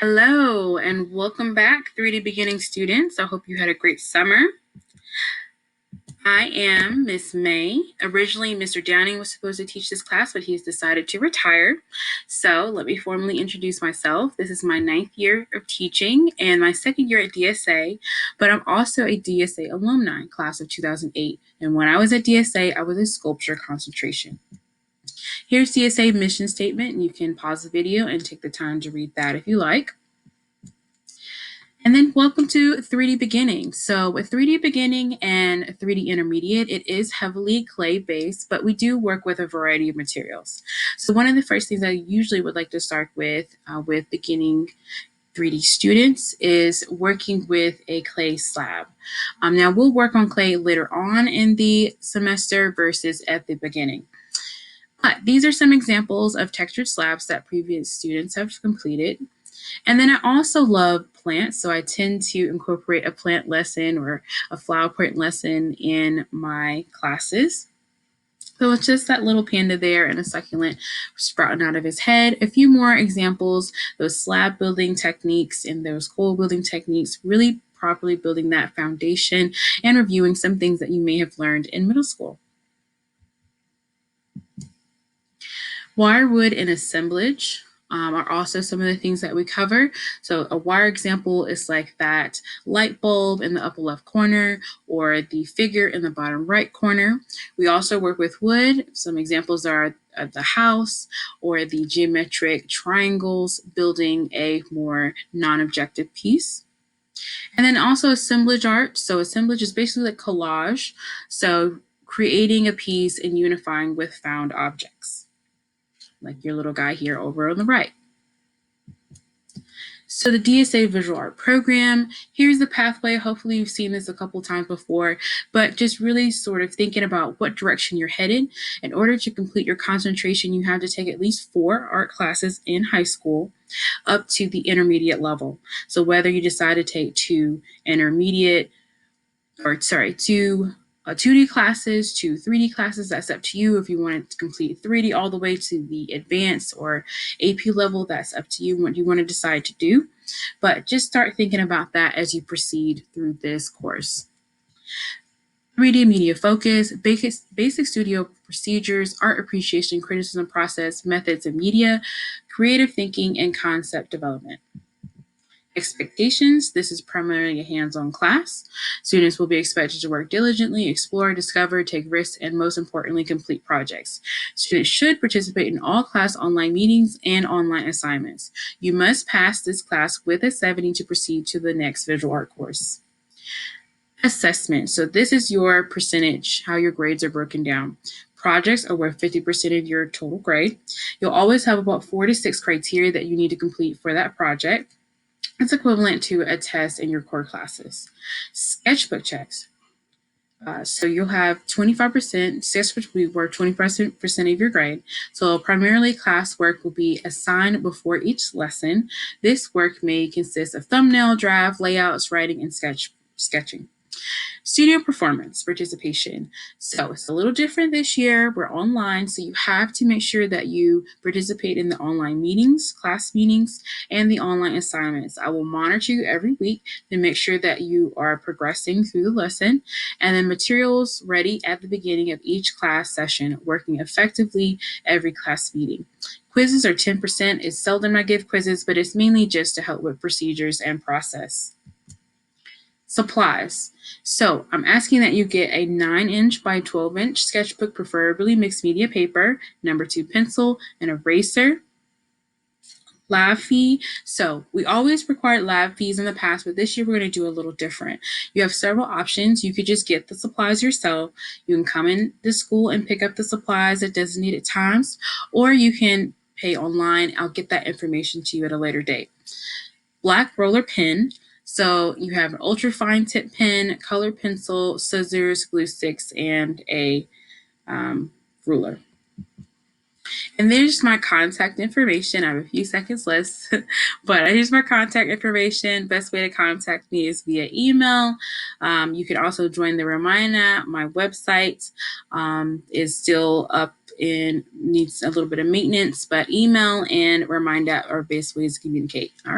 Hello and welcome back, 3D Beginning students. I hope you had a great summer. I am Miss May. Originally, Mr. Downing was supposed to teach this class, but he's decided to retire. So let me formally introduce myself. This is my 9th year of teaching and my 2nd year at DSA, but I'm also a DSA alumni, class of 2008. And when I was at DSA, I was a sculpture concentration. Here's DSA mission statement, and you can pause the video and take the time to read that if you like. And then welcome to 3D Beginning. So with 3D Beginning and 3D Intermediate, it is heavily clay-based, but we do work with a variety of materials. So one of the first things I usually would like to start with beginning 3D students is working with a clay slab. Now we'll work on clay later on in the semester versus at the beginning. But these are some examples of textured slabs that previous students have completed. And then I also love plants, so I tend to incorporate a plant lesson or a flower point lesson in my classes. So it's just that little panda there and a succulent sprouting out of his head. A few more examples, those slab building techniques and those coil building techniques, really properly building that foundation and reviewing some things that you may have learned in middle school. Wire, wood, and assemblage are also some of the things that we cover. So a wire example is like that light bulb in the upper left corner or the figure in the bottom right corner. We also work with wood. Some examples are the house or the geometric triangles building a more non-objective piece. And then also assemblage art. So assemblage is basically like collage. So creating a piece and unifying with found objects, like your little guy here over on the right. So the DSA Visual Art Program, here's the pathway. Hopefully you've seen this a couple times before, but just really sort of thinking about what direction you're headed. In order to complete your concentration, you have to take at least 4 art classes in high school up to the intermediate level. So whether you decide to take 2 2D classes, 2 3D classes, that's up to you. If you want to complete 3D all the way to the advanced or AP level, that's up to you, what you want to decide to do. But just start thinking about that as you proceed through this course. 3D media focus, basic studio procedures, art appreciation, criticism process, methods of media, creative thinking, and concept development. Expectations. This is primarily a hands-on class. Students will be expected to work diligently, explore, discover, take risks, and most importantly, complete projects. Students should participate in all class online meetings and online assignments. You must pass this class with a 70 to proceed to the next visual art course. Assessment. So this is your percentage, how your grades are broken down. Projects are worth 50% of your total grade. You'll always have about 4 to 6 criteria that you need to complete for that project. It's equivalent to a test in your core classes. Sketchbook checks. So you'll have 25%, sketchbook will be worth 25% of your grade. So primarily class work will be assigned before each lesson. This work may consist of thumbnail, draft, layouts, writing, and sketching. Studio performance participation. So it's a little different this year. We're online, so you have to make sure that you participate in the online meetings, class meetings, and the online assignments. I will monitor you every week to make sure that you are progressing through the lesson, and then materials ready at the beginning of each class session, working effectively every class meeting. Quizzes are 10%. It's seldom I give quizzes, but it's mainly just to help with procedures and process. Supplies. So I'm asking that you get a 9-inch by 12-inch sketchbook, preferably mixed media paper, number 2 pencil, an eraser. Lab fee. So we always required lab fees in the past, but this year we're going to do a little different. You have several options. You could just get the supplies yourself. You can come in the school and pick up the supplies at designated times, or you can pay online. I'll get that information to you at a later date. Black roller pen. So you have an ultra fine tip pen, colored pencil, scissors, glue sticks, and a ruler. And there's my contact information. I have a few seconds left, but here's my contact information. Best way to contact me is via email. You can also join the Remind app. My website is still up and needs a little bit of maintenance, but email and Remind app are best ways to communicate. All right.